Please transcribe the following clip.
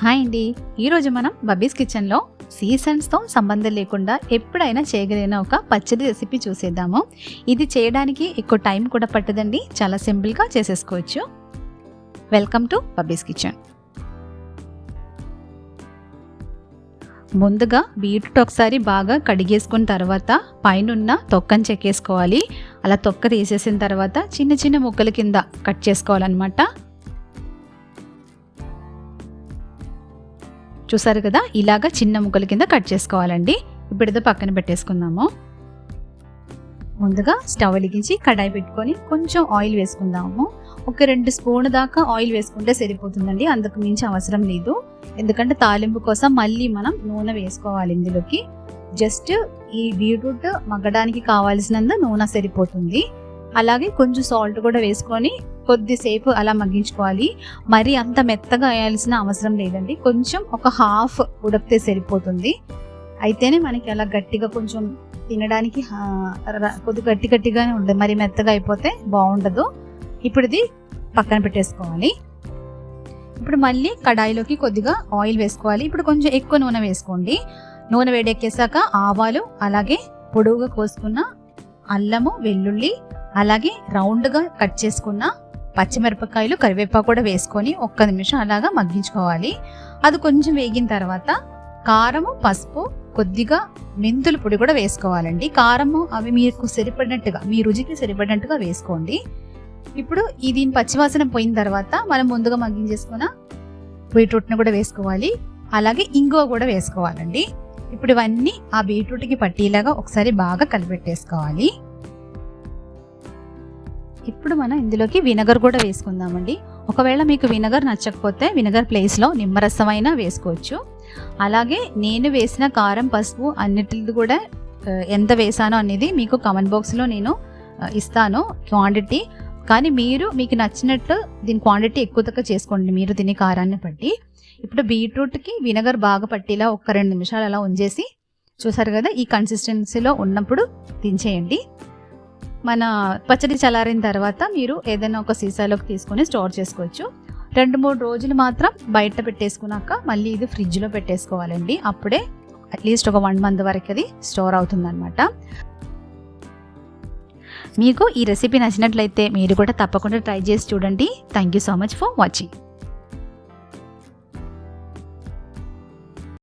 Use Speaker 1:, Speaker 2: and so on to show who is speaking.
Speaker 1: Hi అండి. ఈరోజు మనం బబ్బీస్ కిచెన్లో సీజన్స్తో సంబంధం లేకుండా ఎప్పుడైనా చేయగలిగిన ఒక పచ్చడి రెసిపీ చూసేద్దాము. ఇది చేయడానికి ఎక్కువ టైం కూడా పట్టదండి, చాలా సింపుల్గా చేసేసుకోవచ్చు. Welcome to Babbi's kitchen. ముందుగా బీట్రూట్ ఒకసారి బాగా కడిగేసుకున్న తర్వాత పైనున్న తొక్కను చెక్కేసుకోవాలి. అలా తొక్క తీసేసిన తర్వాత చిన్న చిన్న ముక్కల కింద కట్ చేసుకోవాలన్నమాట. చూసారు కదా, ఇలాగా చిన్న ముక్కల కింద కట్ చేసుకోవాలండి. ఇప్పుడు ఇది పక్కన పెట్టేసుకుందాము. ముందుగా స్టవ్ వెలిగించి కడాయి పెట్టుకొని కొంచెం ఆయిల్ వేసుకుందాము. ఒక 2 స్పూన్ దాకా ఆయిల్ వేసుకుంటే సరిపోతుందండి, అందుకు మించి అవసరం లేదు. ఎందుకంటే తాలింపు కోసం మళ్ళీ మనం నూనె వేసుకోవాలి ఇందులోకి. జస్ట్ ఈ బీట్రూట్ మగ్గడానికి కావాల్సినంత నూనె సరిపోతుంది. అలాగే కొంచెం సాల్ట్ కూడా వేసుకొని కొద్దిసేపు అలా మగ్గించుకోవాలి. మరి అంత మెత్తగా వేయాల్సిన అవసరం లేదండి, కొంచెం ఒక హాఫ్ ఉడికితే సరిపోతుంది. అయితేనే మనకి అలా గట్టిగా కొంచెం తినడానికి కొద్దిగా గట్టిగానే ఉండదు, మరి మెత్తగా అయిపోతే బాగుండదు. ఇప్పుడు ఇది పక్కన పెట్టేసుకోవాలి. ఇప్పుడు మళ్ళీ కడాయిలోకి కొద్దిగా ఆయిల్ వేసుకోవాలి. ఇప్పుడు కొంచెం ఎక్కువ నూనె వేసుకోండి. నూనె వేడెక్కేసాక ఆవాలు, అలాగే పొడవుగా కోసుకున్న అల్లము, వెల్లుల్లి, అలాగే రౌండ్గా కట్ చేసుకున్న పచ్చిమిరపకాయలు, కరివేపాకు కూడా వేసుకొని 1 నిమిషం అలాగా మగ్గించుకోవాలి. అది కొంచెం వేగిన తర్వాత కారము, పసుపు, కొద్దిగా మెంతుల పొడి కూడా వేసుకోవాలండి. కారము అవి మీకు సరిపడినట్టుగా, మీ రుచికి సరిపడినట్టుగా వేసుకోండి. ఇప్పుడు దీని పచ్చివాసన పోయిన తర్వాత మనం ముందుగా మగ్గించేసుకున్న బీట్రూట్ని కూడా వేసుకోవాలి. అలాగే ఇంగువ కూడా వేసుకోవాలండి. ఇప్పుడు ఇవన్నీ ఆ బీట్రూట్కి పట్టేలాగా ఒకసారి బాగా కలిపెట్టేసుకోవాలి. ఇప్పుడు మనం ఇందులోకి వినగర్ కూడా వేసుకుందామండి. ఒకవేళ మీకు వినగర్ నచ్చకపోతే వినగర్ ప్లేస్లో నిమ్మరసం అయినా వేసుకోవచ్చు. అలాగే నేను వేసిన కారం, పసుపు అన్నిటిది కూడా ఎంత వేసానో అనేది మీకు కామెంట్ బాక్స్లో నేను ఇస్తాను క్వాంటిటీ. కానీ మీకు నచ్చినట్టు దీని క్వాంటిటీ ఎక్కువ తక్కువ చేసుకోండి, మీరు తినే కారాన్ని బట్టి. ఇప్పుడు బీట్రూట్కి వినగర్ బాగా పట్టేలా 1-2 నిమిషాలు అలా ఉంచేసి, చూసారు కదా ఈ కన్సిస్టెన్సీలో ఉన్నప్పుడు దించేయండి. మన పచ్చడి చల్లారిన తర్వాత మీరు ఏదైనా ఒక సీసాలోకి తీసుకొని స్టోర్ చేసుకోవచ్చు. 2-3 రోజులు మాత్రం బయట పెట్టేసుకున్నాక మళ్ళీ ఇది ఫ్రిడ్జ్లో పెట్టేసుకోవాలండి. అప్పుడే అట్లీస్ట్ ఒక 1 మంత్ వరకు అది స్టోర్ అవుతుందన్నమాట. మీకు ఈ రెసిపీ నచ్చినట్లయితే మీరు కూడా తప్పకుండా ట్రై చేసి చూడండి. Thank you so much for watching.